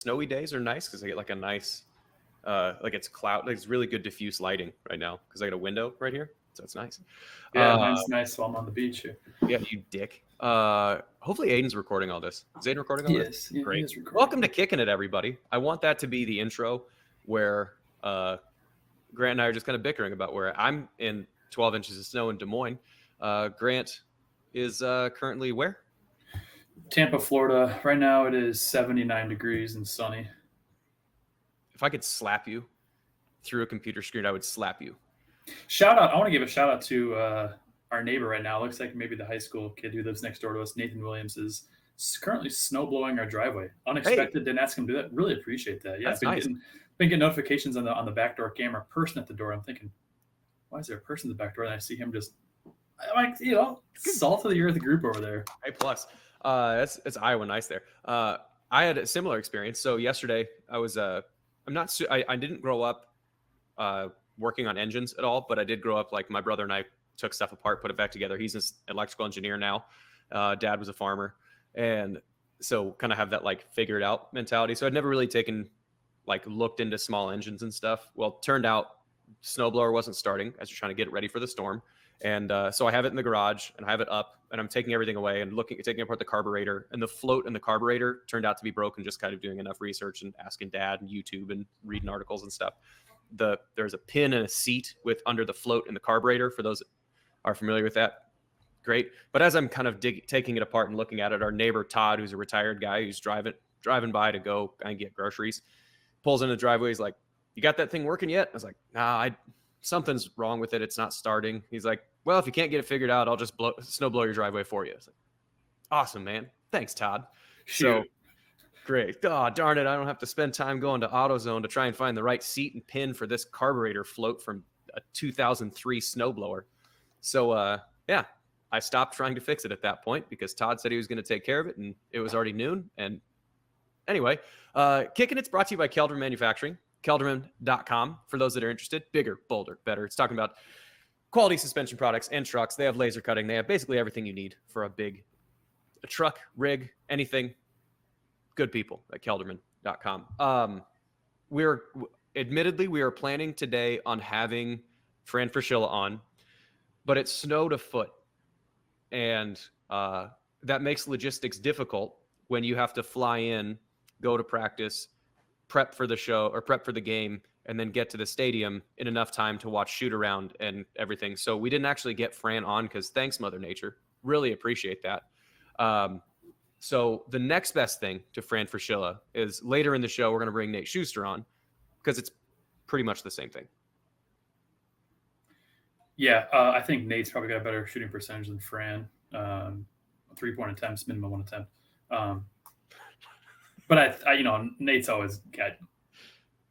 snowy days are nice because I get like a nice, like it's cloud, like it's really good diffuse lighting right now because I got a window right here, so it's nice. Yeah, Uh, mine's nice while I'm on the beach here. yeah, you dick. Hopefully Aiden's recording all this. Is Aiden recording all this? Yes, yeah, he Great. is recording. Welcome to Kickin' It, everybody. I want that to be the intro where Grant and I are just kind of bickering about where I'm in 12 inches of snow in Des Moines. Grant is currently where? Tampa, Florida. Right now it is 79 degrees and sunny. If I could slap you through a computer screen, I would slap you. Shout out! I want to give a shout out to our neighbor right now. Looks like maybe the high school kid who lives next door to us, Nathan Williams, is currently snow blowing our driveway. Unexpected. Hey. Didn't ask him to do that. Really appreciate that. Yeah, that's nice. Been getting notifications on the backdoor camera. Person at the door. I'm thinking, why is there a person at the back door? And I see him just, like, salt of the earth group over there. A plus. It's Iowa nice there. I had a similar experience. So yesterday I was I didn't grow up working on engines at all, but I did grow up, like, my brother and I took stuff apart, put it back together. He's an electrical engineer now. Dad was a farmer, and so kind of have that like figure it out mentality. So I'd never really looked into small engines and stuff. Well, turned out snowblower wasn't starting as you're trying to get it ready for the storm. And so I have it in the garage and I have it up and I'm taking everything away and taking apart the carburetor, and the float in the carburetor turned out to be broken, just kind of doing enough research and asking Dad and YouTube and reading articles and stuff. There's a pin and a seat under the float in the carburetor, for those that are familiar with that. Great. But as I'm kind of taking it apart and looking at it, our neighbor Todd, who's a retired guy who's driving by to go and get groceries, pulls into the driveway. He's like, "You got that thing working yet?" I was like, "Nah, something's wrong with it. It's not starting." He's like, "Well, if you can't get it figured out, I'll just snow blow your driveway for you." I was like, "Awesome, man. Thanks, Todd." Shoot. So great. Oh, darn it. I don't have to spend time going to AutoZone to try and find the right seat and pin for this carburetor float from a 2003 snowblower. So, yeah, I stopped trying to fix it at that point because Todd said he was going to take care of it, and it was already noon. And anyway, Kickin' It's brought to you by Kelderman Manufacturing, kelderman.com for those that are interested. Bigger, bolder, better. It's talking about quality suspension products and trucks. They have laser cutting. They have basically everything you need for a truck, rig, anything. Good people at kelderman.com. We are planning today on having Fran Fraschilla on, but it snowed a foot. And that makes logistics difficult when you have to fly in, go to practice, prep for the show or prep for the game, and then get to the stadium in enough time to watch shoot around and everything. So we didn't actually get Fran on because thanks, Mother Nature. Really appreciate that. So the next best thing to Fran Fraschilla is later in the show, we're going to bring Nate Schuster on because it's pretty much the same thing. Yeah, I think Nate's probably got a better shooting percentage than Fran. 3-point attempts, minimum 1 attempt. But I Nate's always got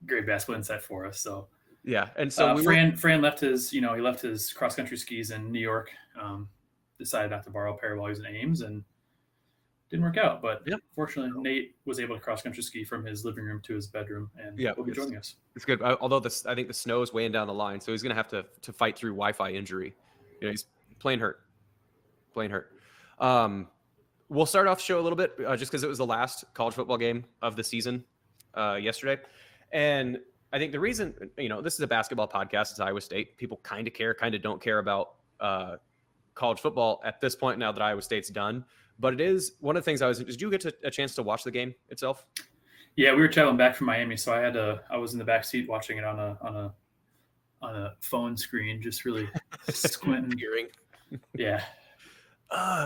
great basketball insight for us. So yeah, and so Fran left his cross country skis in New York. Decided not to borrow a pair while he was in Ames, and didn't work out. But fortunately, Nate was able to cross country ski from his living room to his bedroom, and will be joining us. It's good. Although I think the snow is weighing down the line, so he's going to have to fight through Wi-Fi injury. He's playing hurt. We'll start off the show a little bit just because it was the last college football game of the season yesterday. And I think the reason, this is a basketball podcast. It's Iowa State. People kind of care, kind of don't care about college football at this point now that Iowa State's done. But it is one of the things did you get a chance to watch the game itself? Yeah, we were traveling back from Miami, so I was in the back seat watching it on a phone screen, just really squinting. Yeah.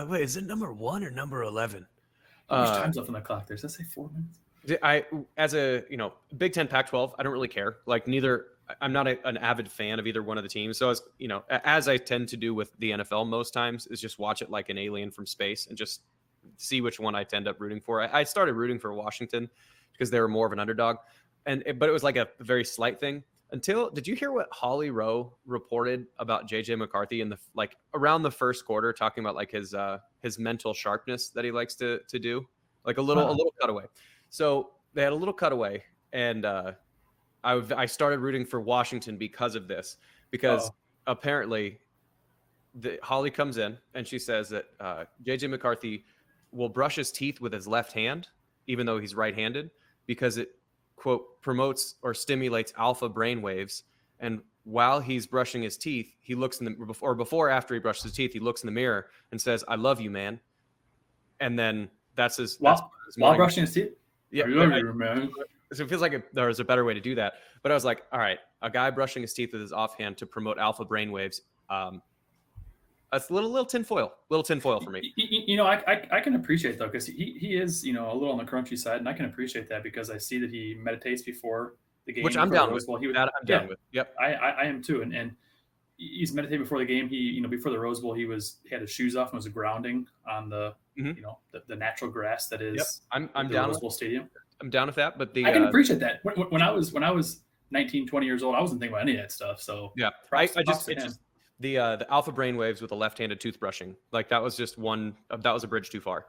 Wait, is it number 1 or number 11? How much time's left on the clock there? Does that say 4 minutes? As a Big Ten, Pac-12, I don't really care. Like I'm not an avid fan of either one of the teams. So as I tend to do with the NFL most times, is just watch it like an alien from space and just see which one I tend up rooting for. I started rooting for Washington because they were more of an underdog, but it was like a very slight thing. Did you hear what Holly Rowe reported about JJ McCarthy in around the first quarter, talking about like his mental sharpness that he likes to do, like a little cutaway. So they had a little cutaway, and I started rooting for Washington because of this, because apparently Holly comes in and she says that JJ McCarthy will brush his teeth with his left hand, even though he's right-handed, because it, quote, promotes or stimulates alpha brain waves. And while he's brushing his teeth, he looks in the before after he brushes his teeth, he looks in the mirror and says, "I love you, man." And then that's his while brushing his teeth. Yeah, I love you, man. So it feels like there was a better way to do that. But I was like, all right, a guy brushing his teeth with his offhand to promote alpha brain waves. That's a little tinfoil for me. I can appreciate though, because he is, a little on the crunchy side, and I can appreciate that because I see that he meditates before the game. Which I'm down with. I'm down with. Yep. I am too. And he's meditating before the game. He, before the Rose Bowl, he had his shoes off and was grounding on the, the natural grass that is. Yep. I'm down Rose Bowl Stadium. I'm down with that, but I can appreciate that. When I was 19, 20 years old, I wasn't thinking about any of that stuff. So yeah, the alpha brain waves with the left-handed toothbrushing, like that was just that was a bridge too far.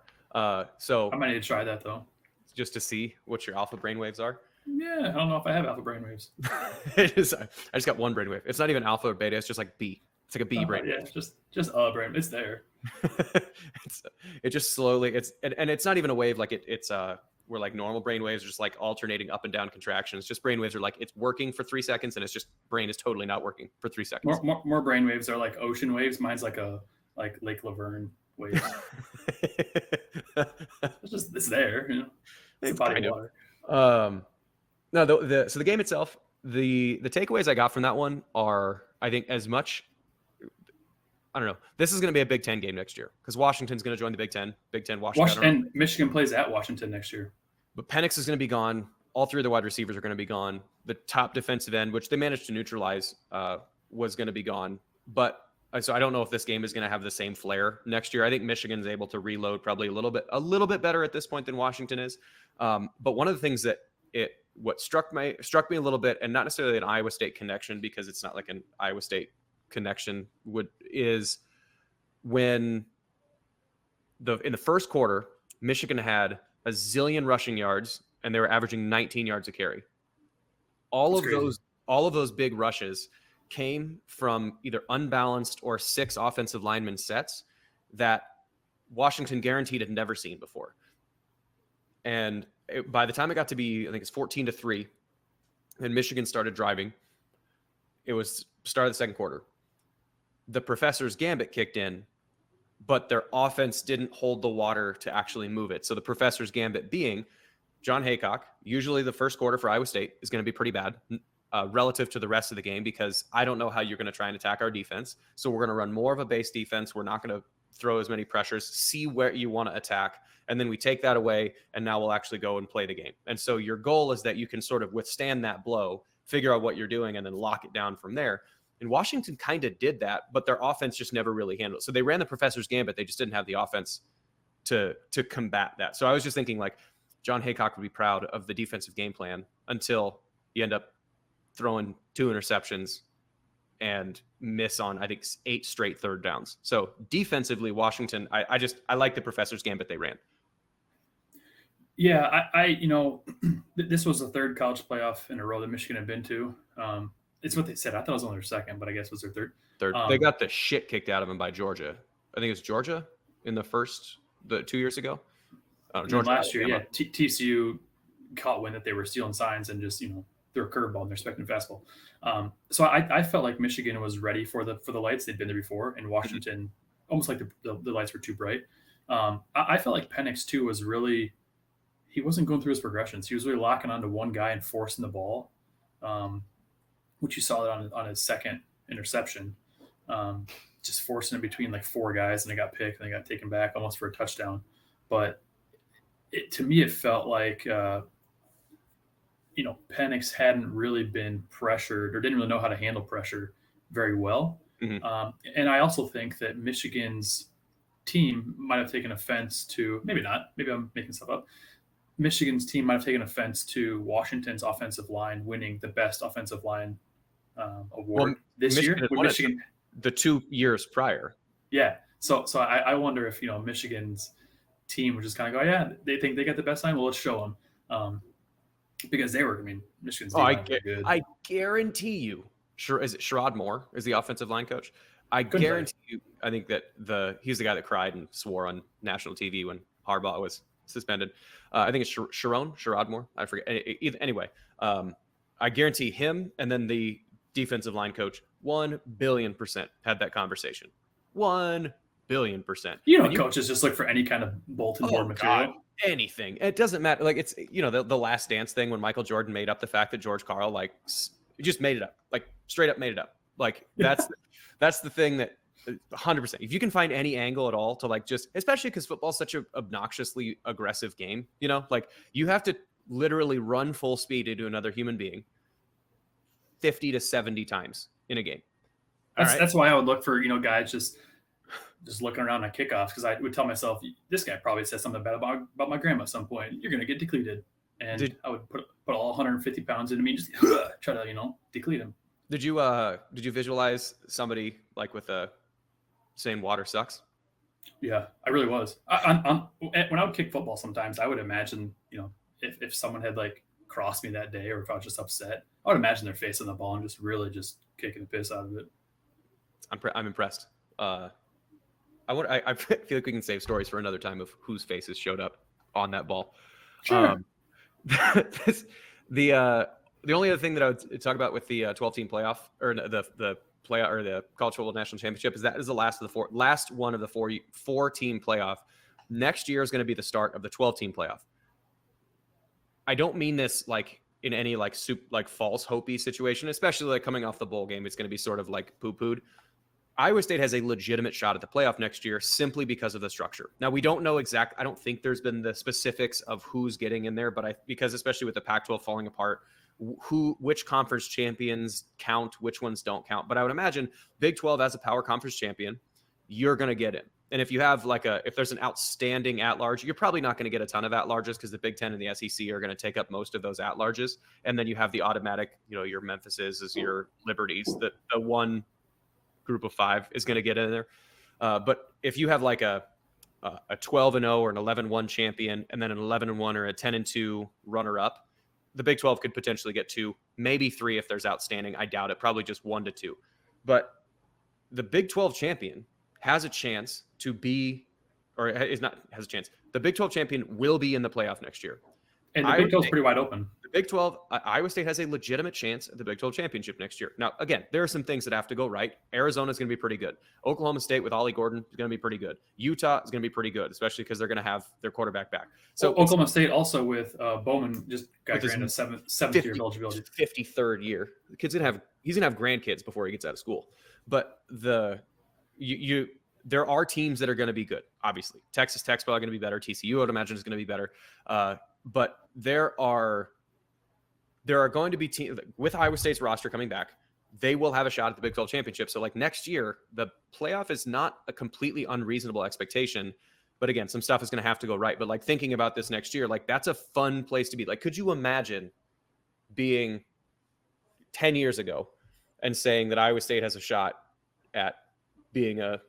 So I might need to try that though, just to see what your alpha brain waves are. Yeah, I don't know if I have alpha brain waves. I just got one brain wave. It's not even alpha or beta. It's just like B. It's like a B brain wave. Yeah, just a brain. It's there. It just slowly. And it's not even a wave like it's where like normal brain waves are just like alternating up and down contractions. Just brain waves are like it's working for 3 seconds and it's just brain is totally not working for 3 seconds. More brain waves are like ocean waves. Mine's like Lake Laverne waves. It's there. It's a body of water. No, so the game itself, the takeaways I got from that one are, I think, as much. I don't know. This is going to be a Big Ten game next year because Washington's going to join the Big Ten. Washington. And Michigan plays at Washington next year. But Penix is going to be gone. All 3 of the wide receivers are going to be gone. The top defensive end, which they managed to neutralize, was going to be gone. But so I don't know if this game is going to have the same flair next year. I think Michigan's able to reload probably a little bit better at this point than Washington is. But one of the things that what struck me a little bit, and not necessarily an Iowa State connection because it's not like an Iowa State connection is when in the first quarter, Michigan had a zillion rushing yards and they were averaging 19 yards a carry. All of those big rushes came from either unbalanced or 6 offensive lineman sets that Washington guaranteed had never seen before. And by the time it got to be, I think it's 14-3, and Michigan started driving, it was start of the second quarter. The professor's gambit kicked in, but their offense didn't hold the water to actually move it. So the professor's gambit being John Haycock, usually the first quarter for Iowa State is going to be pretty bad relative to the rest of the game because I don't know how you're going to try and attack our defense. So we're going to run more of a base defense. We're not going to throw as many pressures, see where you want to attack. And then we take that away, and now we'll actually go and play the game. And so your goal is that you can sort of withstand that blow, figure out what you're doing, and then lock it down from there. And Washington kind of did that, but their offense just never really handled it. So they ran the professor's gambit. They just didn't have the offense to combat that. So I was just thinking like John Haycock would be proud of the defensive game plan until you end up throwing 2 interceptions and miss on, I think, 8 straight third downs. So defensively, Washington, I like the professor's gambit they ran. Yeah, this was the 3rd college playoff in a row that Michigan had been to. It's what they said. I thought it was only their 2nd, but I guess it was their 3rd. They got the shit kicked out of them by Georgia. I think it was Georgia in the 2 years ago. Georgia last year, yeah. TCU caught wind that they were stealing signs and just threw a curveball and they're expecting fastball. So I felt like Michigan was ready for the lights. They'd been there before, and Washington almost like the lights were too bright. I felt like Penix too was really. He wasn't going through his progressions. He was really locking onto one guy and forcing the ball, which you saw on his 2nd interception. Just forcing it between like 4 guys, and they got picked and they got taken back almost for a touchdown. But to me, it felt like Penix hadn't really been pressured or didn't really know how to handle pressure very well. Mm-hmm. And I also think that Michigan's team might have taken offense to, maybe not, maybe I'm making stuff up. Michigan's team might have taken offense to Washington's offensive line winning the best offensive line award this year. Michigan, the 2 years prior. Yeah. So I wonder if, Michigan's team was just kind of go, yeah, they think they got the best line. Well, let's show them. Because they were, Michigan's team good. I guarantee you, is it Sherrod Moore is the offensive line coach? I guarantee you, I think that he's the guy that cried and swore on national TV when Harbaugh was suspended. I think it's Sherrod Moore. I forget. Anyway, I guarantee him and then the defensive line coach 1,000,000,000% had that conversation. 1,000,000,000%. You know, coaches just look for any kind of bulletin board material. God, anything. It doesn't matter. Like, it's, you know, the Last Dance thing when Michael Jordan made up the fact that George Karl, like, just made it up. Like, straight up made it up. Like, that's the thing that 100%. If you can find any angle at all to, like, just, especially because football is such an obnoxiously aggressive game, you know, like, you have to literally run full speed into another human being 50 to 70 times in a game. That's why I would look for, you know, guys just looking around at kickoffs, because I would tell myself, this guy probably said something bad about my grandma at some point. You're going to get decleated. And I would put all 150 pounds into me, just try to, you know, decleat him. Did you visualize somebody like with a saying water sucks? Yeah, I really was. When I would kick football, sometimes I would imagine, you know, if someone had like crossed me that day, or if I was just upset, I would imagine their face on the ball and just really just kicking the piss out of it. I'm impressed. I feel like we can save stories for another time of whose faces showed up on that ball. Sure. The only other thing that I would talk about with the 12-team playoff, or the playoff, or the college football national championship, is that is the last one of the four-team playoff. Next year is going to be the start of the 12-team playoff. I don't mean this like in any like false hopey situation, especially like coming off the bowl game. It's going to be sort of like poo-pooed. Iowa State has a legitimate shot at the playoff next year simply because of the structure. Now, we don't know I don't think there's been the specifics of who's getting in there, but because especially with the Pac-12 falling apart, which conference champions count, which ones don't count. But I would imagine Big 12 as a power conference champion, you're going to get in. And if you have if there's an outstanding at-large, you're probably not going to get a ton of at-larges, because the Big 10 and the SEC are going to take up most of those at-larges. And then you have the automatic, you know, your Memphises, your Liberties, the one group of 5 is going to get in there. But if you have like a 12-0 or an 11-1 champion, and then an 11-1 or a 10-2 runner-up, the Big 12 could potentially get 2, maybe 3 if there's outstanding. I doubt it. Probably just 1 to 2. But the Big 12 champion has a chance to be, or is not has a chance. The Big 12 champion will be in the playoff next year. And the Big 12 is pretty wide open. The Big 12, Iowa State has a legitimate chance at the Big 12 championship next year. Now, again, there are some things that have to go right. Arizona is going to be pretty good. Oklahoma State with Ollie Gordon is going to be pretty good. Utah is going to be pretty good, especially because they're going to have their quarterback back. So Oklahoma State also with Bowman just got granted a seventh year of eligibility. 53rd year. The kid's he's gonna have grandkids before he gets out of school. But there are teams that are going to be good. Obviously, Texas Tech's probably going to be better. TCU, I would imagine, is going to be better. But there are going to be teams with Iowa State's roster coming back. They will have a shot at the Big 12 championship. So like next year, the playoff is not a completely unreasonable expectation. But again, some stuff is going to have to go right. But like thinking about this next year, like that's a fun place to be. Like, could you imagine being 10 years ago and saying that Iowa State has a shot at being a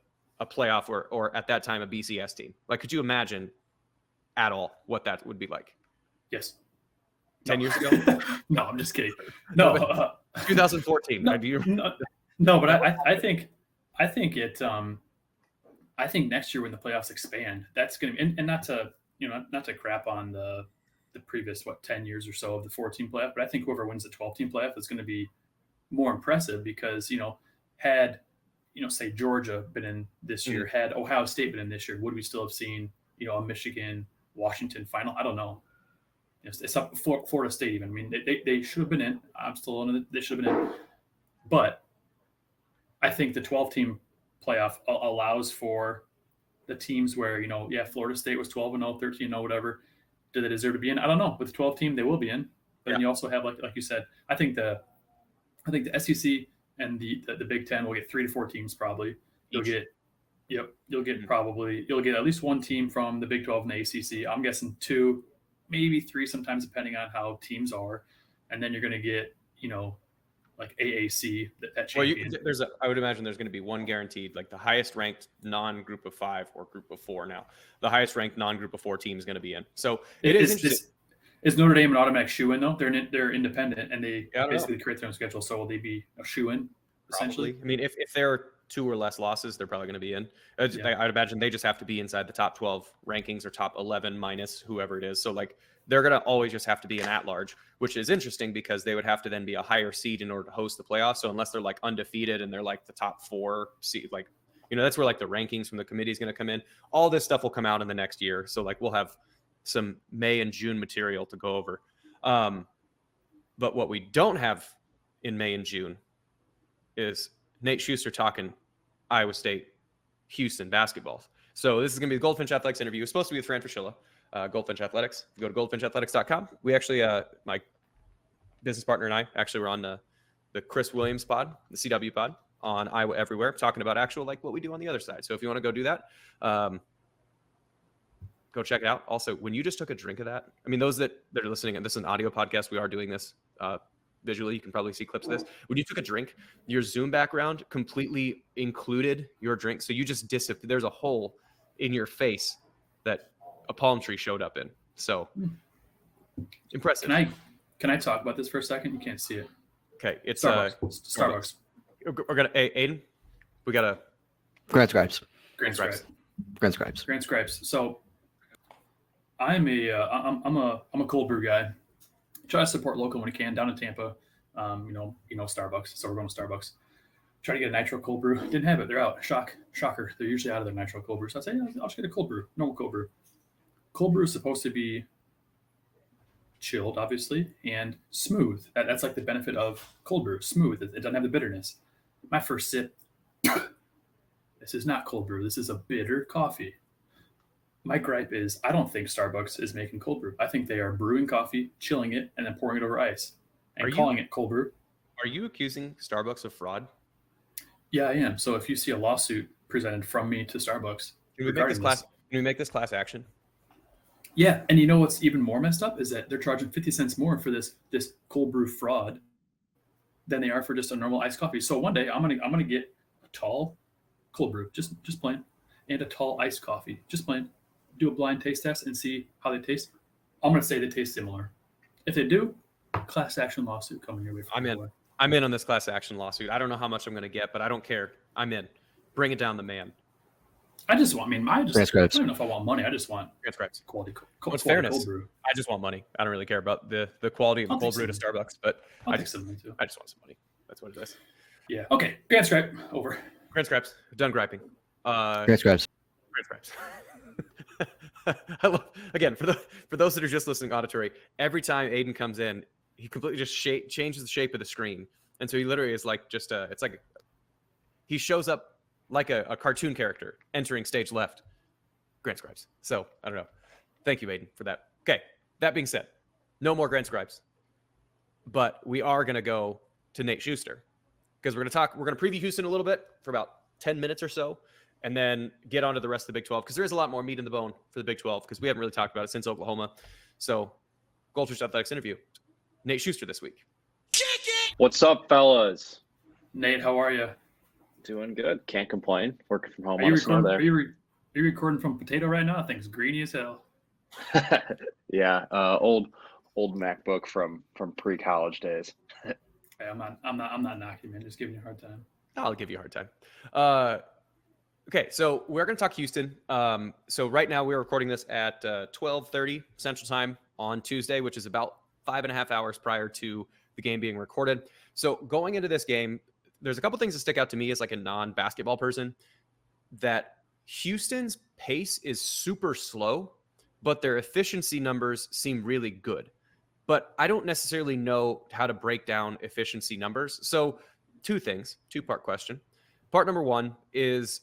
playoff or at that time a BCS team? Like, could you imagine at all what that would be like? Yes. 10 years ago? No, I'm just kidding. No, 2014. No, but I think it. I think next year when the playoffs expand, that's going to be, and not to crap on the previous 10 years or so of the 14 playoff, but I think whoever wins the 12-team playoff is going to be more impressive, because had say Georgia been in this year, had Ohio State been in this year, would we still have seen a Michigan Washington final? I don't know. It's up Florida State even. I mean, they should have been in. I'm still on it. They should have been in. But I think the 12-team playoff allows for the teams where, Florida State was 12-0, 13-0, whatever. Do they deserve to be in? I don't know. With the 12-team, they will be in. But then you also have, like you said, I think the SEC and the Big Ten will get 3 to 4 teams probably. You'll get at least one team from the Big 12 and the ACC. I'm guessing 2, maybe 3 sometimes, depending on how teams are. And then you're going to get, like AAC, that champion. Well, I would imagine there's going to be one guaranteed, like the highest ranked non-group of 5 or group of 4 now. The highest ranked non-group of 4 team is going to be in. So it is interesting. Is Notre Dame an automatic shoe-in though? They're independent and they basically create their own schedule. So will they be a shoe-in essentially? I mean, if they're 2 or less losses, they're probably going to be in. I'd imagine they just have to be inside the top 12 rankings or top 11 minus whoever it is. So like they're going to always just have to be an at-large, which is interesting because they would have to then be a higher seed in order to host the playoffs. So unless they're like undefeated and they're like the top 4 seed, like, that's where like the rankings from the committee is going to come in. All this stuff will come out in the next year. So like we'll have some May and June material to go over. But what we don't have in May and June is Nate Schuster talking Iowa State, Houston basketball. So this is going to be the Goldfinch Athletics interview. It's supposed to be with Fran Fraschilla, Goldfinch Athletics. If you go to goldfinchathletics.com. We actually, my business partner and I actually were on the Chris Williams pod, the CW pod on Iowa Everywhere, talking about actual like what we do on the other side. So if you want to go do that, go check it out. Also, when you just took a drink of that, I mean, those that are listening, and this is an audio podcast, we are doing this visually. You can probably see clips of this. When you took a drink, your Zoom background completely included your drink. So you just disappeared. There's a hole in your face that a palm tree showed up in. So impressive. Can I talk about this for a second? You can't see it. Okay. It's Starbucks. We're going to, Aiden, we got to. Grant Scribes. Grant Scribes. So I'm a cold brew guy. Try to support local when we can down in Tampa. Starbucks. So we're going to Starbucks. Try to get a nitro cold brew. Didn't have it. They're out. Shocker. They're usually out of their nitro cold brew. So I say, I'll just get a cold brew. Normal cold brew. Cold brew is supposed to be chilled, obviously, and smooth. That's like the benefit of cold brew. Smooth. It doesn't have the bitterness. My first sip. This is not cold brew. This is a bitter coffee. My gripe is I don't think Starbucks is making cold brew. I think they are brewing coffee, chilling it, and then pouring it over ice and calling it cold brew. Are you accusing Starbucks of fraud? Yeah, I am. So if you see a lawsuit presented from me to Starbucks, can we make this class action? Yeah, and you know what's even more messed up is that they're charging 50 cents more for this cold brew fraud than they are for just a normal iced coffee. So one day I'm gonna get a tall cold brew, just plain, and a tall iced coffee, just plain. Do a blind taste test and see how they taste. I'm going to say they taste similar. If they do, class action lawsuit coming your way. I'm in on this class action lawsuit. I don't know how much I'm going to get, but I don't care. I'm in. Bring it down the man. I don't know if I want money. I just want quality What's fairness? Cold brew. I just want money. I don't really care about the quality of the cold brew to Starbucks, but I just want some money. That's what it is. Yeah. Okay. Grant Scribe over. Grant Scribes. Done griping. Grant Scribes. I love, again, for those that are just listening auditory, every time Aiden comes in, he completely just changes the shape of the screen. And so he literally is like he shows up like a cartoon character entering stage left. Grant Scribes. So I don't know. Thank you, Aiden, for that. Okay. That being said, no more Grant Scribes, but we are going to go to Nate Schuster because we're going to preview Houston a little bit for about 10 minutes or so. And then get on to the rest of the Big 12 because there is a lot more meat in the bone for the Big 12 because we haven't really talked about it since Oklahoma. So, Goldfish Athletics interview. Nate Schuster this week. What's up, fellas? Nate, how are you? Doing good. Can't complain. Working from home. Are you recording from Potato right now? Thing's greeny as hell. Yeah, old MacBook from pre-college days. Hey, I'm not knocking, man. Just giving you a hard time. I'll give you a hard time. Okay, so we're going to talk Houston. So right now we're recording this at 12:30 Central Time on Tuesday, which is about 5.5 hours prior to the game being recorded. So going into this game, there's a couple things that stick out to me as like a non-basketball person, that Houston's pace is super slow, but their efficiency numbers seem really good. But I don't necessarily know how to break down efficiency numbers. So two-part question. Part number one is,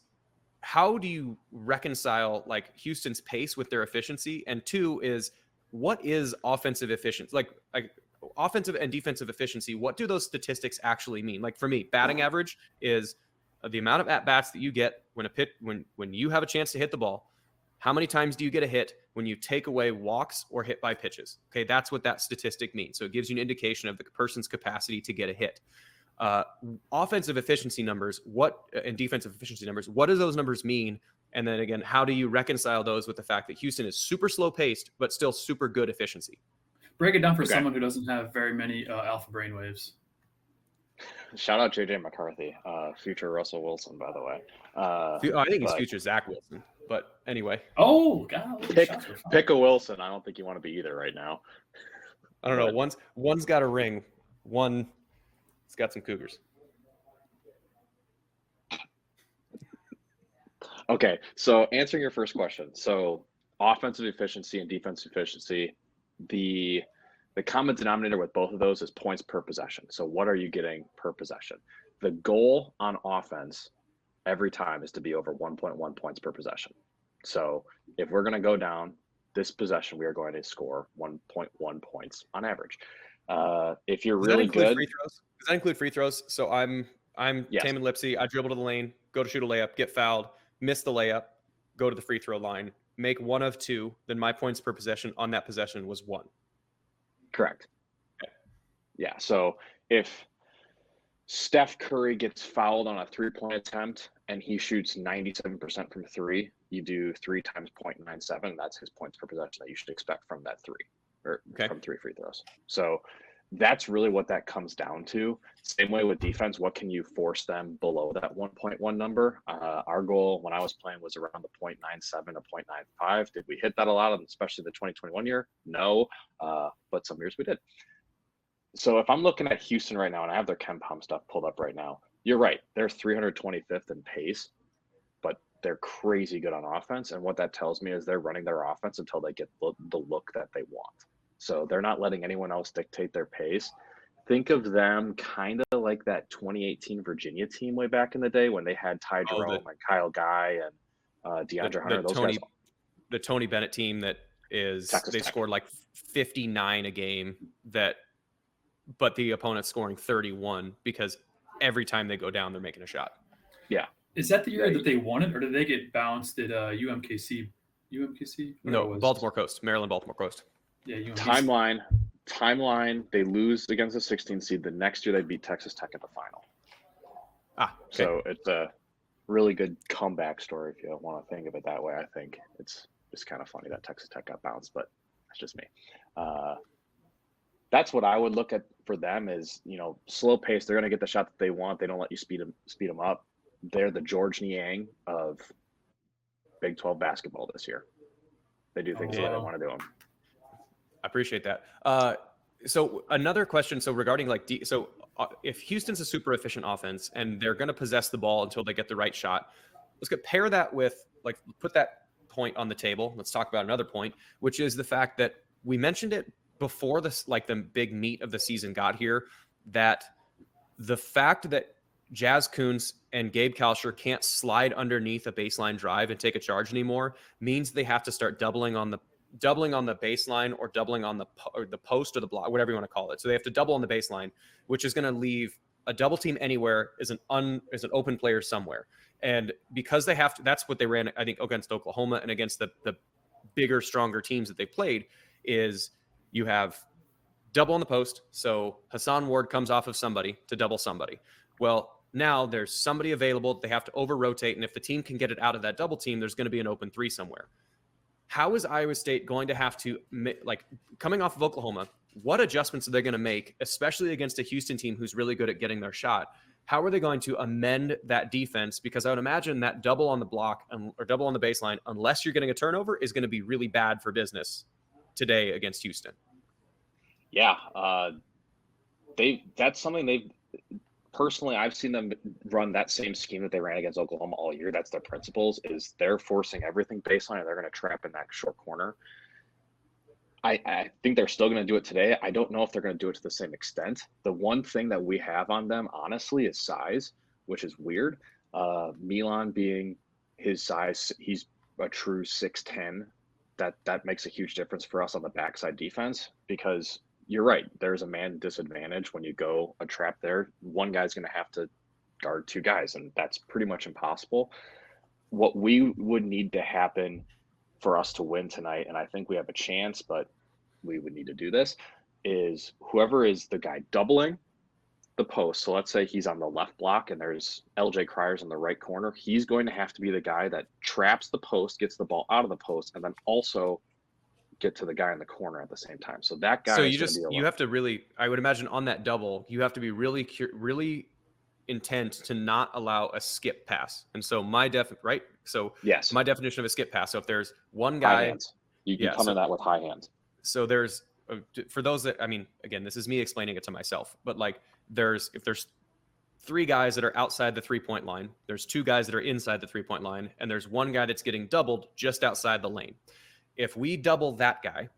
how do you reconcile like Houston's pace with their efficiency? And two is, what is offensive efficiency? Like offensive and defensive efficiency, what do those statistics actually mean? Like for me, batting average is the amount of at-bats that you get when you have a chance to hit the ball. How many times do you get a hit when you take away walks or hit by pitches? Okay, that's what that statistic means. So it gives you an indication of the person's capacity to get a hit. Offensive efficiency numbers, and defensive efficiency numbers, what do those numbers mean? And then again, how do you reconcile those with the fact that Houston is super slow paced, but still super good efficiency? Break it down for someone who doesn't have very many alpha brain waves. Shout out JJ McCarthy, future Russell Wilson, by the way. I think he's future Zach Wilson. But anyway. Oh, God. Pick a Wilson. I don't think you want to be either right now. I don't know. One's got a ring. One's got some Cougars. Okay, so answering your first question. So offensive efficiency and defensive efficiency, the common denominator with both of those is points per possession. So what are you getting per possession? The goal on offense every time is to be over 1.1 points per possession. So if we're going to go down this possession, we are going to score 1.1 points on average. If you're really good, free throws? Does that include free throws? So I'm Yes. Taman Lipsy. I dribble to the lane, go to shoot a layup, get fouled, miss the layup, go to the free throw line, make one of two. Then my points per possession on that possession was 1. Correct. Okay. Yeah. So if Steph Curry gets fouled on a 3-point attempt and he shoots 97% from 3, you do 3 times 0.97. That's his points per possession that you should expect from that 3 or from 3 free throws. So that's really what that comes down to. Same way with defense. What can you force them below that 1.1 number? Our goal when I was playing was around the 0.97 to 0.95. Did we hit that a lot, especially the 2021 year? No, but some years we did. So if I'm looking at Houston right now, and I have their KenPom stuff pulled up right now, you're right. They're 325th in pace, but they're crazy good on offense. And what that tells me is they're running their offense until they get the look that they want. So they're not letting anyone else dictate their pace. Think of them kind of like that 2018 Virginia team way back in the day when they had Ty Jerome and Kyle Guy and DeAndre Hunter. Those guys. The Tony Bennett team that is Texas Tech. Scored like 59 a game but the opponent's scoring 31 because every time they go down, they're making a shot. Yeah. Is that the year that they won it, or did they get bounced at UMKC? No, Baltimore Coast, Maryland, Baltimore Coast. Yeah, UMKC. Timeline, they lose against the 16 seed. The next year they beat Texas Tech at the final. Okay. So it's a really good comeback story if you want to think of it that way. I think it's just kind of funny that Texas Tech got bounced, but that's just me. That's what I would look at for them is, slow pace. They're going to get the shot that they want. They don't let you speed them up. They're the George Niang of Big 12 basketball this year. They do things the way they want to do them. I appreciate that. So another question. So regarding if Houston's a super efficient offense and they're going to possess the ball until they get the right shot, let's pair that with put that point on the table. Let's talk about another point, which is the fact that we mentioned it before this, the big meat of the season got here, that the fact that Jazz Kuntz and Gabe Kalsher can't slide underneath a baseline drive and take a charge anymore means they have to start doubling on the baseline or doubling on the post or the block, whatever you want to call it. So they have to double on the baseline, which is going to leave a double team anywhere is an open player somewhere. And because they have to, that's what they ran, I think, against Oklahoma and against the bigger, stronger teams that they played is you have double on the post. So Hassan Ward comes off of somebody to double somebody. Well, now there's somebody available. They have to over rotate. And if the team can get it out of that double team, there's going to be an open 3 somewhere. How is Iowa State going to have to, coming off of Oklahoma, what adjustments are they going to make, especially against a Houston team who's really good at getting their shot? How are they going to amend that defense? Because I would imagine that double on the block or double on the baseline, unless you're getting a turnover, is going to be really bad for business today against Houston. Yeah. That's something personally, I've seen them run that same scheme that they ran against Oklahoma all year. That's their principles, is they're forcing everything baseline and they're going to trap in that short corner. I think they're still going to do it today. I don't know if they're going to do it to the same extent. The one thing that we have on them, honestly, is size, which is weird. Milan being his size, he's a true 6'10". That makes a huge difference for us on the backside defense, because you're right. There's a man disadvantage when you go a trap there. One guy's going to have to guard 2 guys, and that's pretty much impossible. What we would need to happen for us to win tonight, and I think we have a chance, but we would need to do this, is whoever is the guy doubling the post. So let's say he's on the left block and there's LJ Cryers in the right corner. He's going to have to be the guy that traps the post, gets the ball out of the post, and then also get to the guy in the corner at the same time. So that guy. So you have to really, I would imagine on that double, you have to be really intent to not allow a skip pass. And so yes, my definition of a skip pass. So if there's one high guy, hands. You can come in that with high hands. So there's for those that, I mean, again, this is me explaining it to myself, but like if there's 3 guys that are outside the 3-point line, there's 2 guys that are inside the 3-point line, and there's 1 guy that's getting doubled just outside the lane. If we double that guy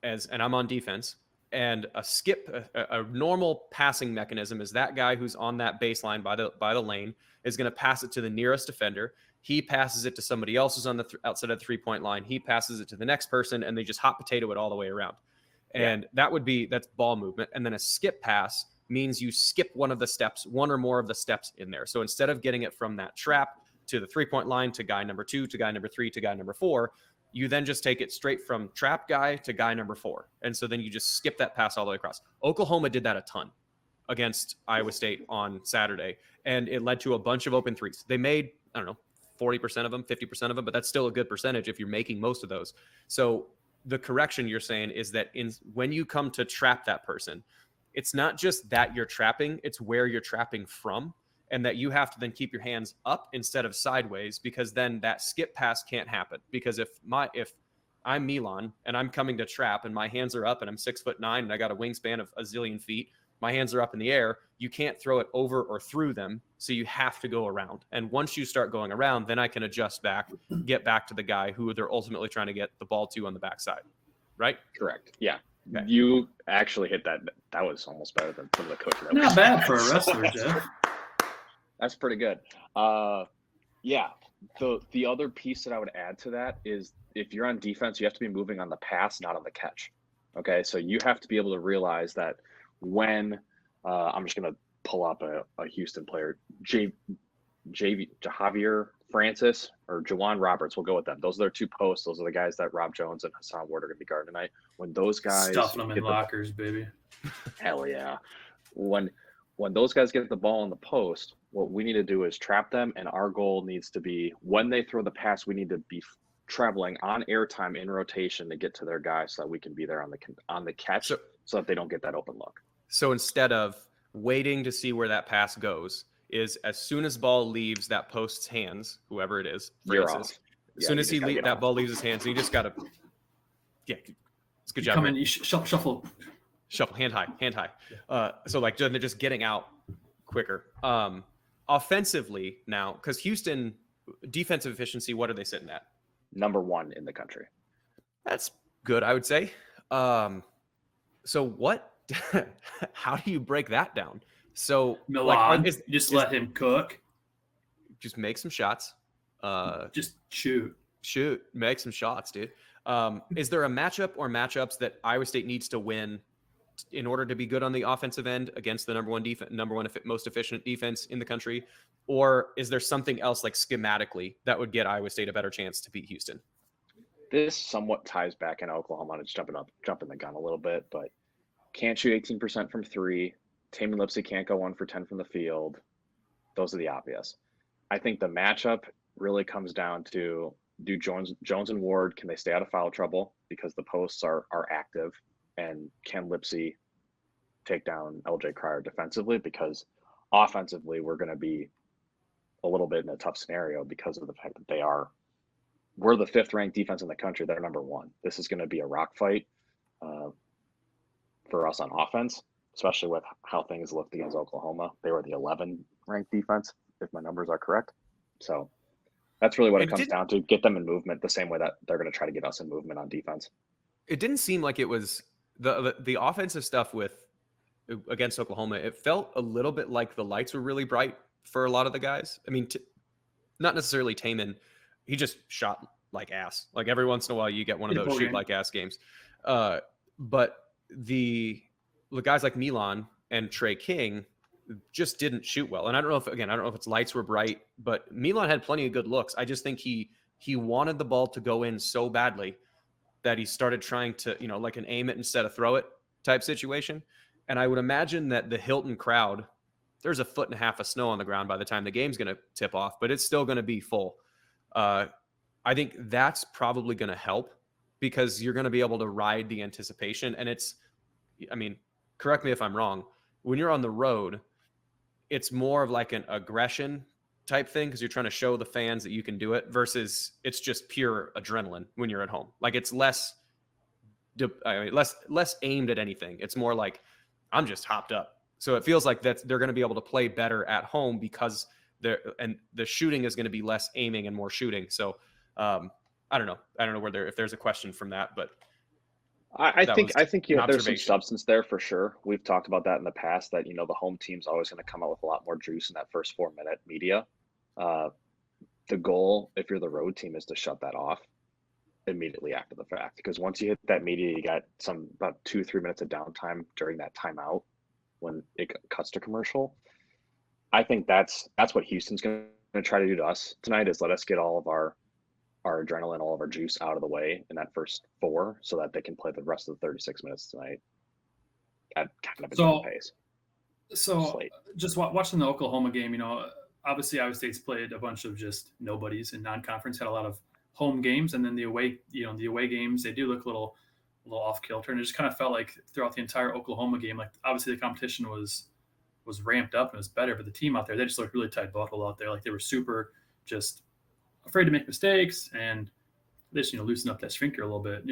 and I'm on defense, and a normal passing mechanism is that guy who's on that baseline by the lane is going to pass it to the nearest defender. He passes it to somebody else who's on the outside of the 3-point line. He passes it to the next person, and they just hot potato it all the way around. And that's ball movement. And then a skip pass means you skip one or more of the steps in there. So instead of getting it from that trap to the 3-point line to guy number 2 to guy number 3 to guy number 4, you then just take it straight from trap guy to guy number 4. And so then you just skip that pass all the way across. Oklahoma did that a ton against Iowa State on Saturday, and it led to a bunch of open threes. They made, I don't know, 40% of them, 50% of them, but that's still a good percentage if you're making most of those. So the correction you're saying is that when you come to trap that person, it's not just that you're trapping, it's where you're trapping from, and that you have to then keep your hands up instead of sideways, because then that skip pass can't happen. Because if I'm Milan and I'm coming to trap and my hands are up and I'm 6'9" and I got a wingspan of a zillion feet, my hands are up in the air, you can't throw it over or through them. So you have to go around. And once you start going around, then I can adjust back, get back to the guy who they're ultimately trying to get the ball to on the backside. Right? Correct. Yeah. Okay. You actually hit that. That was almost better than some of the coaches. Not bad for a wrestler, Jeff. That's pretty good. Yeah. The other piece that I would add to that is if you're on defense, you have to be moving on the pass, not on the catch. Okay. So you have to be able to realize that when I'm just going to pull up a Houston player, Javier Francis or Jawan Roberts, we'll go with them. Those are their 2 posts. Those are the guys that Rob Jones and Hassan Ward are going to be guarding tonight. When those guys stuffing them in lockers, baby. Hell yeah. When those guys get the ball in the post, what we need to do is trap them, and our goal needs to be when they throw the pass, we need to be traveling on airtime in rotation to get to their guys so that we can be there on the catch so that they don't get that open look. So instead of waiting to see where that pass goes, is as soon as ball leaves that post's hands, whoever it is, Francis, as soon as that ball leaves his hands, you just got to, it's good job. Come in, you shuffle, hand high. So like just getting out quicker. Offensively now, because Houston defensive efficiency, what are they sitting at? Number 1 in the country. That's good, I would say. So what? How do you break that down? So Milan, just let him cook. Just make some shots. Just shoot. Make some shots, dude. Is there a matchup or matchups that Iowa State needs to win in order to be good on the offensive end against the number one most efficient defense in the country? Or is there something else like schematically that would get Iowa State a better chance to beat Houston? This somewhat ties back in Oklahoma. It's jumping the gun a little bit, but can't shoot 18% from 3. Taman Lipsey can't go 1 for 10 from the field. Those are the obvious. I think the matchup really comes down to do Jones and Ward, can they stay out of foul trouble because the posts are active, and can Lipsey take down LJ Cryer defensively, because offensively we're going to be a little bit in a tough scenario because of the fact that we're the 5th ranked defense in the country. They're number 1. This is going to be a rock fight for us on offense, especially with how things looked against Oklahoma. They were the 11th ranked defense, if my numbers are correct. So that's really what it comes down to. Get them in movement the same way that they're going to try to get us in movement on defense. It didn't seem like it was the offensive stuff against Oklahoma. It felt a little bit like the lights were really bright for a lot of the guys. I mean, not necessarily Taman. He just shot like ass. Like every once in a while you get one of those shoot like ass games. But the guys like Milan and Trey King just didn't shoot well. And I don't know if it's lights were bright, but Milan had plenty of good looks. I just think he wanted the ball to go in so badly that he started trying to, like an aim it instead of throw it type situation. And I would imagine that the Hilton crowd, there's 1.5 feet of snow on the ground by the time the game's going to tip off, but it's still going to be full. I think that's probably going to help because you're going to be able to ride the anticipation. And correct me if I'm wrong, when you're on the road, it's more of like an aggression type thing because you're trying to show the fans that you can do it versus it's just pure adrenaline when you're at home. Like it's less aimed at anything. It's more like I'm just hopped up. So it feels like that they're going to be able to play better at home because the shooting is going to be less aiming and more shooting. So I don't know if there's a question from that, but I think there's some substance there for sure. We've talked about that in the past that, the home team's always going to come out with a lot more juice in that first 4-minute media. The goal, if you're the road team, is to shut that off immediately after the fact. Because once you hit that media, you got about 2-3 minutes of downtime during that timeout when it cuts to commercial. I think that's what Houston's going to try to do to us tonight is let us get all of our adrenaline, all of our juice out of the way in that first 4 so that they can play the rest of the 36 minutes tonight at kind of a different pace. So just watching the Oklahoma game, obviously Iowa State's played a bunch of just nobodies in non-conference, had a lot of home games, and then the away games, they do look a little off kilter. And it just kind of felt like throughout the entire Oklahoma game, like obviously the competition was ramped up and it was better, but the team out there, they just looked really tight bottled out there. Like they were super just afraid to make mistakes and they just loosen up that sphincter a little bit.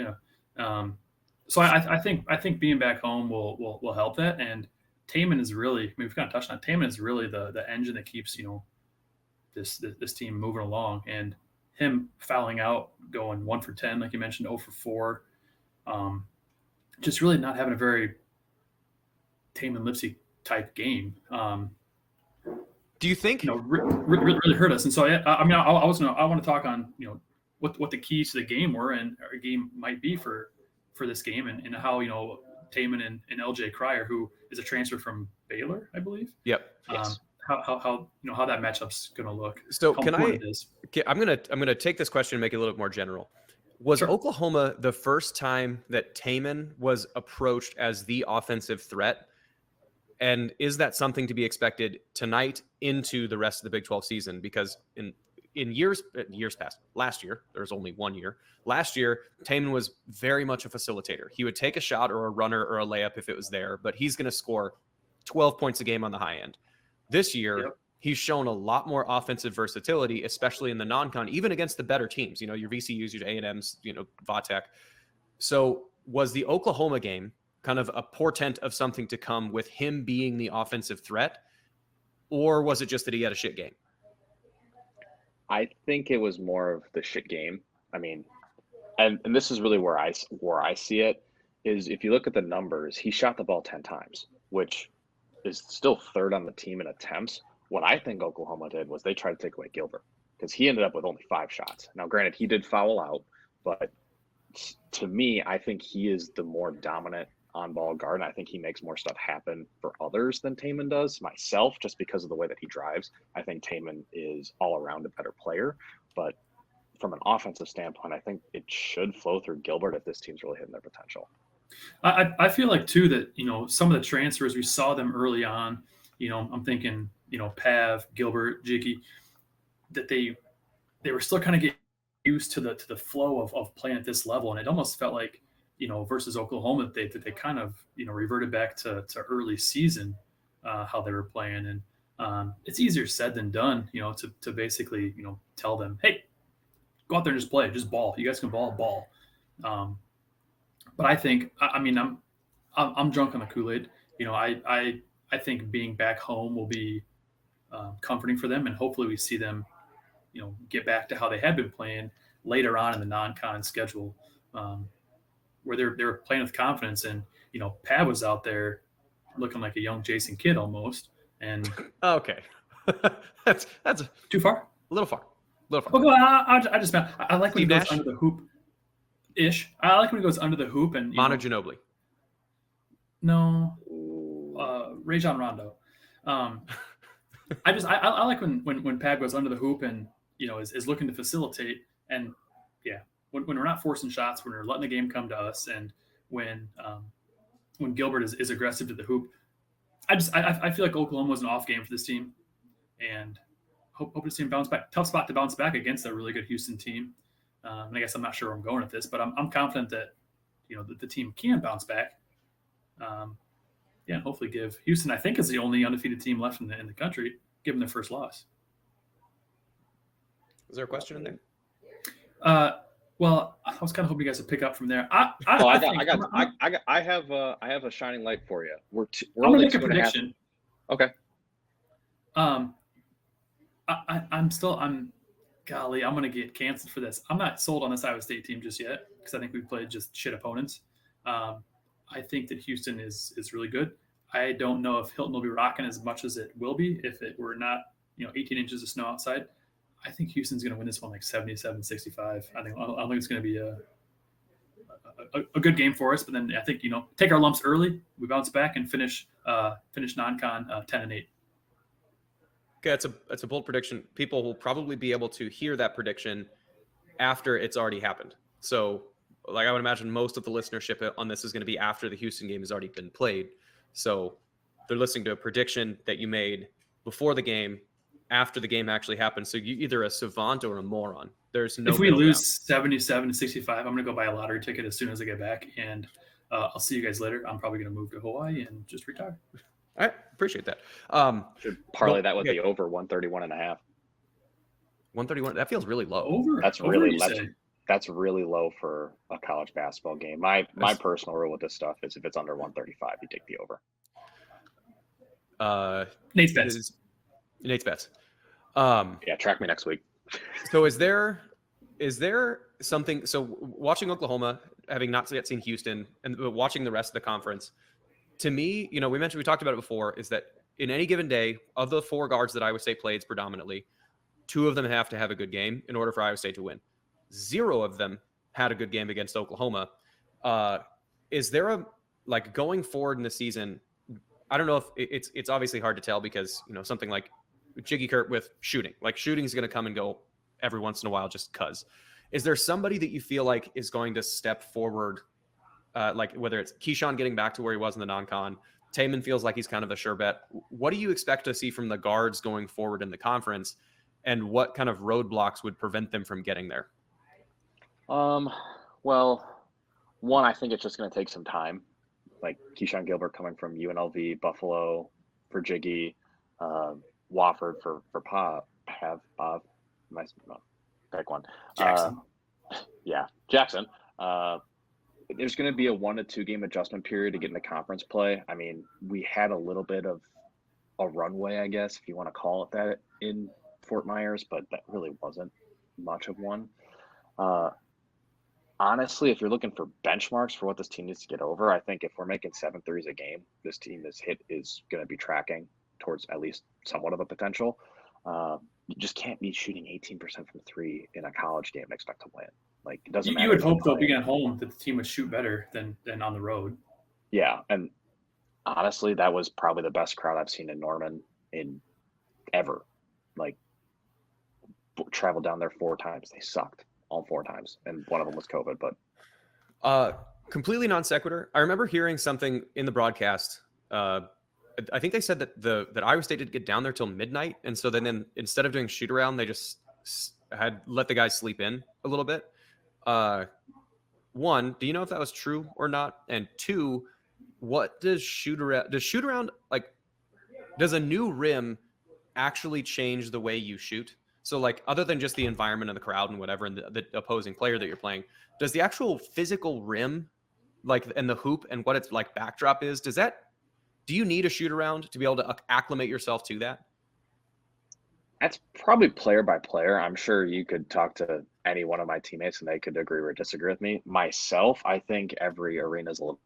So I think being back home will help that. And Taman is really, we've kind of touched on Taman is really the engine that keeps this team moving along. And him fouling out, going 1 for 10, like you mentioned, 0 for 4, just really not having a very Taman Lipsy type game. Do you think really hurt us? And so I want to talk on what the keys to the game were and our game might be for this game and how Taman and LJ Cryer, who is a transfer from Baylor, I believe. Yep. Yes. How that matchup's going to look. So I'm gonna take this question and make it a little bit more general. Was Oklahoma the first time that Taman was approached as the offensive threat? And is that something to be expected tonight into the rest of the Big 12 season? Because in years past, last year, there was only 1 year. Last year, Taman was very much a facilitator. He would take a shot or a runner or a layup if it was there, but he's going to score 12 points a game on the high end. This year, he's shown a lot more offensive versatility, especially in the non-con, even against the better teams. Your VCUs, your A&Ms, Vatek. So was the Oklahoma game kind of a portent of something to come with him being the offensive threat? Or was it just that he had a shit game? I think it was more of the shit game. I mean, and this is really where I see it, is if you look at the numbers, he shot the ball 10 times, which is still third on the team in attempts. What I think Oklahoma did was they tried to take away Gilbert because he ended up with only 5 shots. Now, granted, he did foul out, but to me, I think he is the more dominant on-ball guard, and I think he makes more stuff happen for others than Taman does. Myself, just because of the way that he drives, I think Taman is all around a better player. But from an offensive standpoint, I think it should flow through Gilbert if this team's really hitting their potential. I feel like too that some of the transfers we saw them early on. I'm thinking Pav, Gilbert, Jiggy, that they were still kind of getting used to the flow of playing at this level, and it almost felt like versus Oklahoma, they kind of, reverted back to early season, how they were playing. And it's easier said than done, to basically, tell them, hey, go out there and just play, just ball. You guys can ball. But I think, I'm drunk on the Kool-Aid. I think being back home will be comforting for them. And hopefully we see them, get back to how they had been playing later on in the non-con schedule, where they were playing with confidence. And, Pat was out there looking like a young Jason Kidd almost. And okay. that's too far. A little far. Okay, I like when he goes under the hoop ish. I like when he goes under the hoop and Manu Ginobili. No. Rajon Rondo. I like when Pat goes under the hoop and is looking to facilitate. And when we're not forcing shots, when we're letting the game come to us, and when Gilbert is aggressive to the hoop, I feel like Oklahoma was an off game for this team, and hope to see him bounce back. Tough spot to bounce back against a really good Houston team. And I guess I'm not sure where I'm going with this, but I'm confident that, the team can bounce back. Hopefully give Houston, I think, is the only undefeated team left in the country, give them their first loss. Is there a question in there? Well, I was kind of hoping you guys would pick up from there. I have a shining light for you. We're I'm gonna make a prediction. Okay. I'm gonna get canceled for this. I'm not sold on this Iowa State team just yet because I think we played just shit opponents. I think that Houston is really good. I don't know if Hilton will be rocking as much as it will be if it were not 18 inches of snow outside. I think Houston's going to win this one like 77-65. I don't think it's going to be a good game for us. But then I think take our lumps early, we bounce back and finish non-con 10-8. Okay, that's a bold prediction. People will probably be able to hear that prediction after it's already happened. So, like, I would imagine most of the listenership on this is going to be after the Houston game has already been played. So they're listening to a prediction that you made before the game, after the game actually happened. So you either a savant or a moron. There's no. If we lose 77-65, I'm going to go buy a lottery ticket as soon as I get back, and I'll see you guys later. I'm probably going to move to Hawaii and just retire. I appreciate that. Should parlay that with the over 131.5. 131. That feels really low. Over. That's really low for a college basketball game. My personal rule with this stuff is if it's under 135, you take the over. Nate's bets. Nate's bets. Yeah, track me next week. So is there something? So watching Oklahoma, having not yet seen Houston, and watching the rest of the conference, to me, we talked about it before, is that in any given day, of the 4 guards that Iowa State plays predominantly, 2 of them have to have a good game in order for Iowa State to win. 0 of them had a good game against Oklahoma. Is there going forward in the season? I don't know if it's obviously hard to tell because something like Jiggy Kurt with shooting, like shooting is going to come and go every once in a while just cuz. Is there somebody that you feel like is going to step forward, like whether it's Keyshawn getting back to where he was in the non-con, Taman feels like he's kind of a sure bet. What do you expect to see from the guards going forward in the conference, and what kind of roadblocks would prevent them from getting there? Well, one, I think it's just going to take some time. Like Keyshawn Gilbert coming from UNLV, Buffalo for Jiggy, Wofford for Bob. Pick one. Jackson. Jackson. There's going to be a 1 to 2 game adjustment period to get into conference play. I mean, we had a little bit of a runway, I guess, if you want to call it that, in Fort Myers, but that really wasn't much of one. Honestly, if you're looking for benchmarks for what this team needs to get over, I think if we're making 7 threes a game, this team is going to be tracking towards at least somewhat of a potential. You just can't be shooting 18% from 3 in a college game and expect to win. Like, it doesn't matter. You would hope, though, being at home, that the team would shoot better than on the road. Yeah, and honestly, that was probably the best crowd I've seen in Norman in ever. Like, traveled down there 4 times. They sucked all 4 times, and one of them was COVID. But completely non sequitur. I remember hearing something in the broadcast. I think they said that Iowa State didn't get down there till midnight, and so then instead of doing shoot around, they just had let the guys sleep in a little bit. 1, do you know if that was true or not? And 2, what does shoot around like? Does a new rim actually change the way you shoot? So, like, other than just the environment of the crowd and whatever, and the opposing player that you're playing, does the actual physical rim, like, and the hoop and what its like backdrop is, do you need a shoot around to be able to acclimate yourself to that? That's probably player by player. I'm sure you could talk to any one of my teammates and they could agree or disagree with me. Myself, I think every arena is a little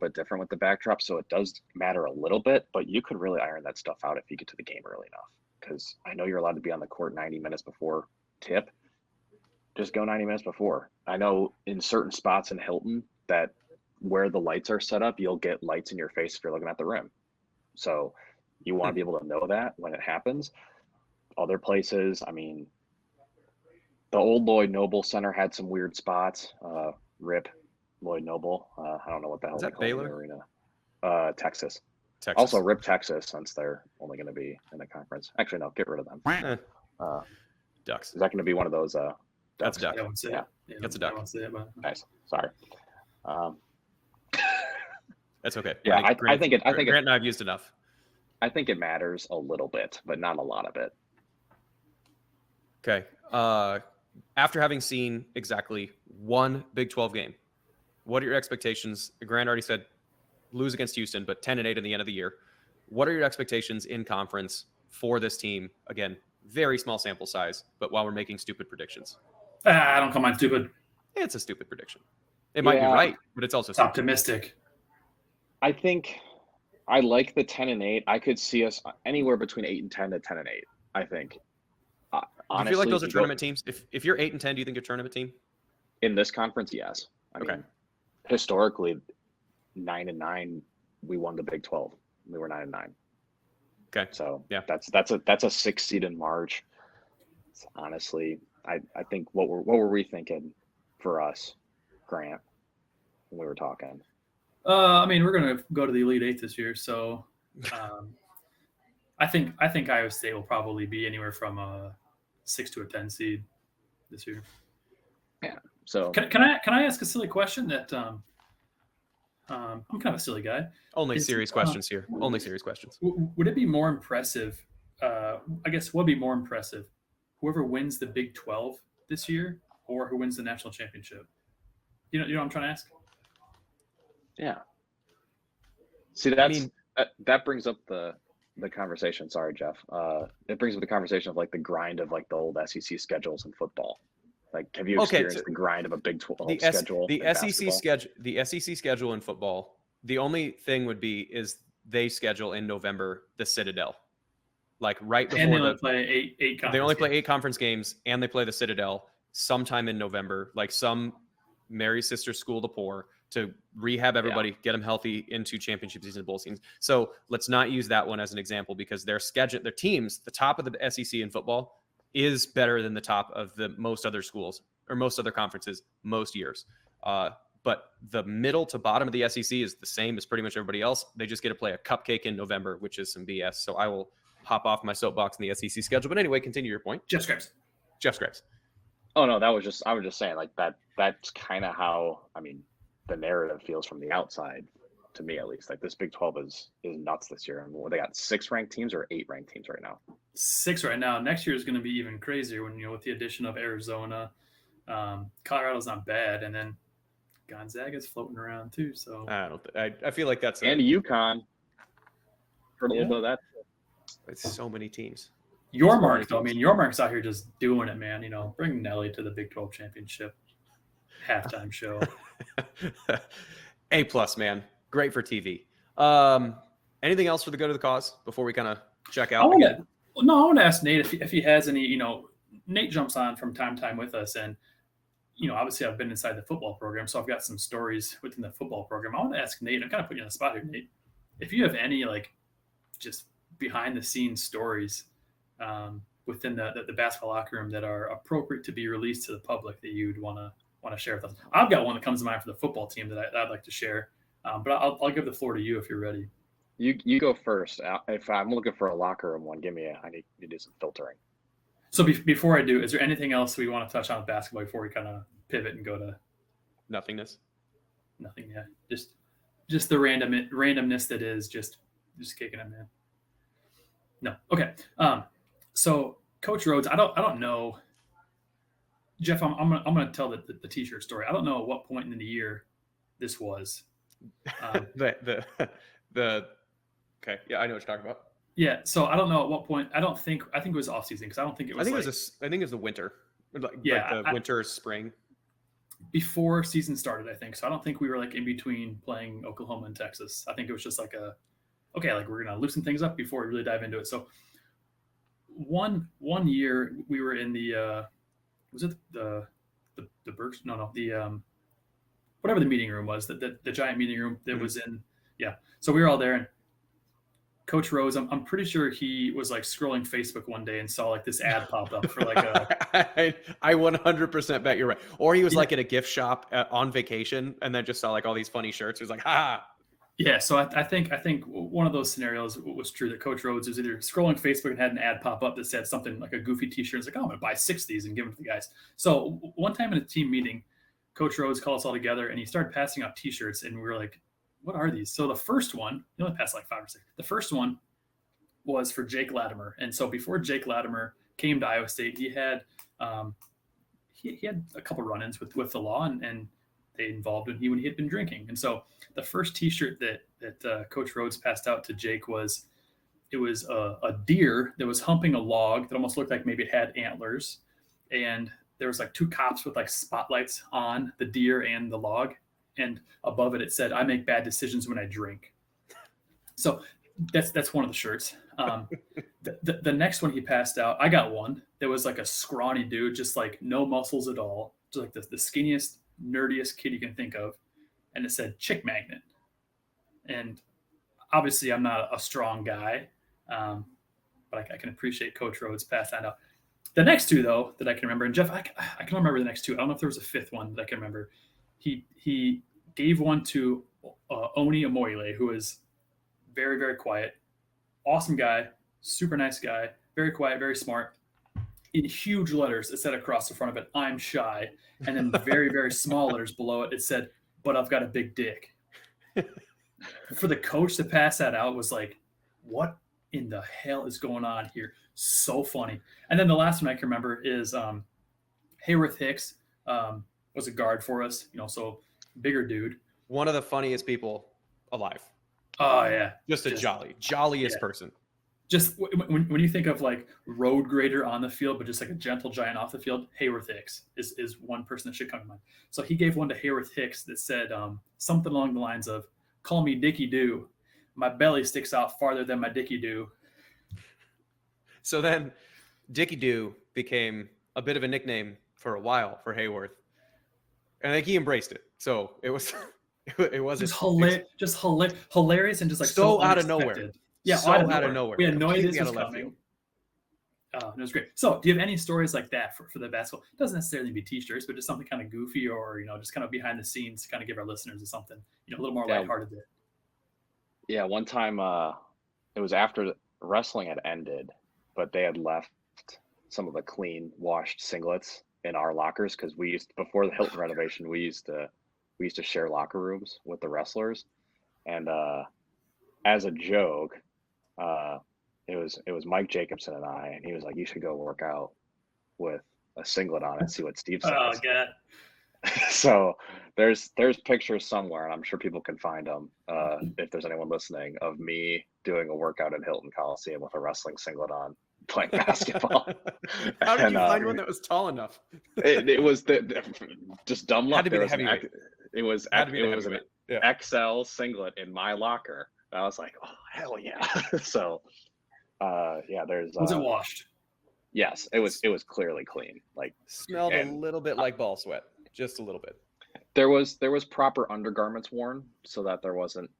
bit different with the backdrop, so it does matter a little bit, but you could really iron that stuff out if you get to the game early enough. Because I know you're allowed to be on the court 90 minutes before tip. Just go 90 minutes before. I know in certain spots in Hilton that where the lights are set up, you'll get lights in your face if you're looking at the rim. So you want to be able to know that when it happens. Other places, I mean, the old Lloyd Noble Center had some weird spots. RIP Lloyd Noble. I don't know what the hell is they that call Baylor? the arena. Texas. Also, RIP Texas, since they're only going to be in the conference. Actually, no, get rid of them. Ducks. Is that going to be one of those That's a duck. I won't say Yeah. it. Yeah, That's a duck. I won't say it, but Nice. Sorry. That's okay. Yeah, I think it. Grant and I have used enough. I think it matters a little bit, but not a lot of it. Okay. After having seen exactly one Big 12 game, what are your expectations? Grant already said lose against Houston, but 10-8 in the end of the year. What are your expectations in conference for this team? Again, very small sample size, but while we're making stupid predictions. I don't come on stupid. It's a stupid prediction. It might be right, but it's also It's optimistic. I think I like the 10-8. I could see us anywhere between 8-10 to 10-8. I think. Do you feel like those are tournament teams? If you're 8-10, do you think you're a tournament team? In this conference, yes. I mean, historically, 9-9, we won the Big 12. We were 9-9. Okay. So yeah, that's a 6 seed in March. Honestly, I think what were we thinking for us, Grant, when we were talking? I mean, we're going to go to the Elite Eight this year, so I think Iowa State will probably be anywhere from a 6 to a 10 seed this year. Yeah. So can I ask a silly question that I'm kind of a silly guy. Only serious questions here. Only serious questions. Would it be more impressive? I guess what would be more impressive? Whoever wins the Big 12 this year, or who wins the national championship? You know what I'm trying to ask? Yeah. See, that brings up the conversation. Sorry, Jeff. It brings up the conversation of like the grind of like the old SEC schedules in football. Like, have you experienced the grind of a Big 12 schedule? The SEC schedule in football. The only thing would be is they schedule in November the Citadel, like right before. And they only play eight. They only play 8 conference games, and they play the Citadel sometime in November. Like some Mary Sister School the Poor to rehab everybody, get them healthy into championship season, bowl seasons. So let's not use that one as an example because their schedule, their teams, the top of the SEC in football is better than the top of the most other schools or most other conferences most years. But the middle to bottom of the SEC is the same as pretty much everybody else. They just get to play a cupcake in November, which is some BS. So I will hop off my soapbox in the SEC schedule. But anyway, continue your point. Jeff Scripps. Oh no, I was just saying like that. That's kind of how the narrative feels from the outside, to me at least. Like this Big 12 is nuts this year. And they got 6 ranked teams or 8 ranked teams right now. 6 right now. Next year is going to be even crazier when with the addition of Arizona, Colorado's not bad, and then Gonzaga's floating around too. So I feel like that's and UConn. Heard a little bit of that. It's so many teams. Yormark, though. I mean, Yormark's out here just doing it, man. Bring Nelly to the Big 12 championship halftime show. A+, man. Great for TV. Anything else for the good of the cause before we kind of check out? I want to ask Nate if he has any. Nate jumps on from time to time with us, and obviously I've been inside the football program, so I've got some stories within the football program. I want to ask Nate. I'm kind of putting you on the spot here, Nate. If you have any just behind the scenes stories within the basketball locker room that are appropriate to be released to the public that you'd want to share with us. I've got one that comes to mind for the football team that I'd like to share, but I'll give the floor to you if you're ready. You go first. If I'm looking for a locker room one, I need to do some filtering. So before I do, is there anything else we want to touch on with basketball before we kind of pivot and go to nothingness? Nothing, yeah. Just the randomness that is just kicking it, man. No, okay. So Coach Rhodes, I don't know. Jeff, I'm gonna tell the t-shirt story. I don't know at what point in the year this was. Okay, yeah, I know what you're talking about. Yeah, so I don't know at what point. I think it was off season because I don't think it was. I think it was the winter. Winter, spring. Before season started, I think. So I don't think we were in between playing Oklahoma and Texas. I think it was just we're gonna loosen things up before we really dive into it. So one year we were in the was it the Berks? No, the whatever the meeting room was, the giant meeting room that was in. Yeah, so we were all there, and Coach Rose, I'm pretty sure he was scrolling Facebook one day and saw this ad pop up for I 100% bet you're right. Or he was at a gift shop on vacation and then just saw all these funny shirts. He was like, ha. Yeah, so I think one of those scenarios was true that Coach Rhodes was either scrolling Facebook and had an ad pop up that said something like a goofy T-shirt. It's like, oh, I'm gonna buy 6 of these and give them to the guys. So one time in a team meeting, Coach Rhodes called us all together and he started passing out T-shirts, and we were like, "What are these?" So the first one, he only passed like 5 or 6. The first one was for Jake Latimer, and so before Jake Latimer came to Iowa State, he had he had a couple run-ins with the law, and they involved him when he had been drinking. And so the first T-shirt that Coach Rhodes passed out to Jake was a deer that was humping a log that almost looked like maybe it had antlers, and there was like 2 cops with like spotlights on the deer and the log, and above it said, "I make bad decisions when I drink." So that's one of the shirts. The next one he passed out, I got one that was like a scrawny dude, just like no muscles at all, just like the skinniest, nerdiest kid you can think of, and it said "Chick Magnet." And obviously, I'm not a strong guy, but I can appreciate Coach Rhodes pass that out. The next 2, though, that I can remember, and Jeff, I can remember the next 2. I don't know if there was a 5th one that I can remember. He gave one to Oni Amoyle, who is very, very quiet, awesome guy, super nice guy, very quiet, very smart. In huge letters, it said across the front of it, "I'm shy," and then very, very small letters below it, it said, "But I've got a big dick." For the coach to pass that out was like, what in the hell is going on here? So funny. And then the last one I can remember is Hayworth Hicks was a guard for us, so bigger dude. One of the funniest people alive. Oh, yeah. Just jolliest person. Just when you think of like road grader on the field, but just like a gentle giant off the field, Hayworth Hicks is one person that should come to mind. So he gave one to Hayworth Hicks that said something along the lines of, "Call me Dickie Doo. My belly sticks out farther than my Dickie Doo." So then Dickie Doo became a bit of a nickname for a while for Hayworth. And I think he embraced it. So it was just hilarious and just like so out of nowhere. Yeah, so out of nowhere. We had no idea this was coming. It was great. So do you have any stories like that for the basketball? It doesn't necessarily be T-shirts, but just something kind of goofy or, just kind of behind the scenes to kind of give our listeners something, a little more lighthearted there. Yeah, one time it was after wrestling had ended, but they had left some of the clean washed singlets in our lockers because before the Hilton renovation, we used to share locker rooms with the wrestlers, and as a joke, it was Mike Jacobson and I, and he was like, "You should go work out with a singlet on and see what Steve says." Oh God. So there's pictures somewhere, and I'm sure people can find them if there's anyone listening, of me doing a workout at Hilton Coliseum with a wrestling singlet on, playing basketball. How did you find one that was tall enough? It was just dumb luck. It was an XL singlet in my locker. I was like, "Oh hell yeah!" So there's. Was it washed? Yes, it was clearly clean. Like smelled a little bit like ball sweat, just a little bit. There was proper undergarments worn so that there wasn't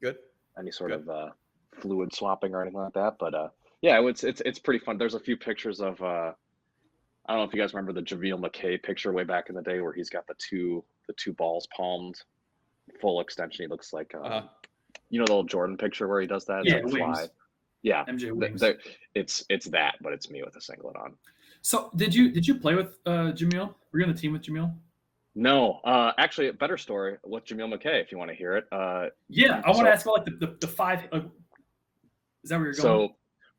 good any sort of fluid swapping or anything like that. But it's pretty fun. There's a few pictures of I don't know if you guys remember the JaVale McKay picture way back in the day where he's got the two balls palmed, full extension. He looks like the old Jordan picture where he does that. Yeah, fly. Yeah, MJ wings. It's that, but it's me with a singlet on. So did you play with Jamil? Were you on the team with Jamil? No, actually, a better story with Jamil McKay if you want to hear it. I want to ask about like the 5. Is that where you're going? So,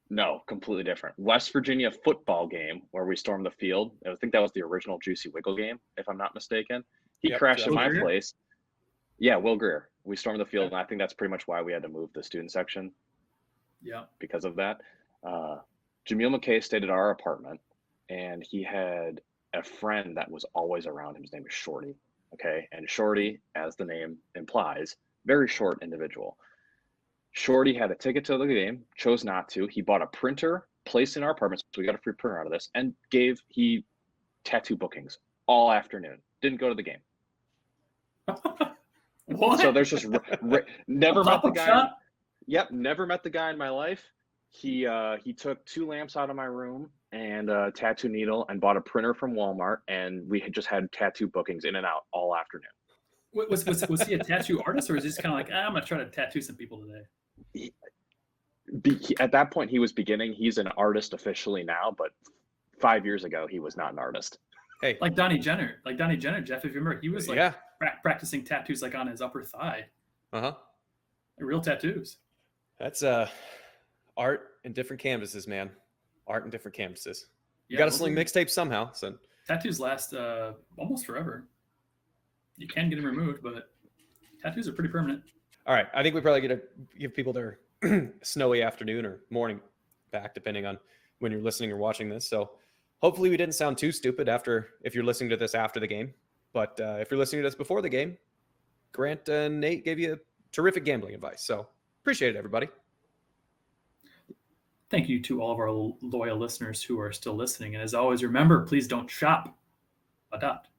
no, completely different. West Virginia football game where we stormed the field. I think that was the original Juicy Wiggle game, if I'm not mistaken. He crashed in my place. Yeah, Will Greer. We stormed the field, and I think that's pretty much why we had to move the student section. Yeah. Because of that. Jamil McKay stayed at our apartment, and he had a friend that was always around him. His name is Shorty. Okay. And Shorty, as the name implies, very short individual. Shorty had a ticket to the game, chose not to. He bought a printer, placed in our apartment, so we got a free printer out of this, and he tattoo bookings all afternoon. Didn't go to the game. What? So there's just never met the guy. Yep, never met the guy in my life. He took 2 lamps out of my room and a tattoo needle and bought a printer from Walmart, and we had just had tattoo bookings in and out all afternoon. Was he a tattoo artist, or is he just kind of like, I'm gonna try to tattoo some people today? At that point, he was beginning. He's an artist officially now, but 5 years ago, he was not an artist. Hey, like Donnie Jenner, Jeff. If you remember, he was like practicing tattoos like on his upper thigh. Real tattoos. That's art and different canvases, man. Art and different canvases. You got to sling mixtapes somehow. So tattoos last almost forever. You can get them removed, but tattoos are pretty permanent. All right, I think we probably get to give people their snowy afternoon or morning back, depending on when you're listening or watching this. So hopefully we didn't sound too stupid if you're listening to this after the game. But if you're listening to this before the game, Grant and Nate gave you terrific gambling advice. So appreciate it, everybody. Thank you to all of our loyal listeners who are still listening. And as always, remember, please don't shop. Adopt.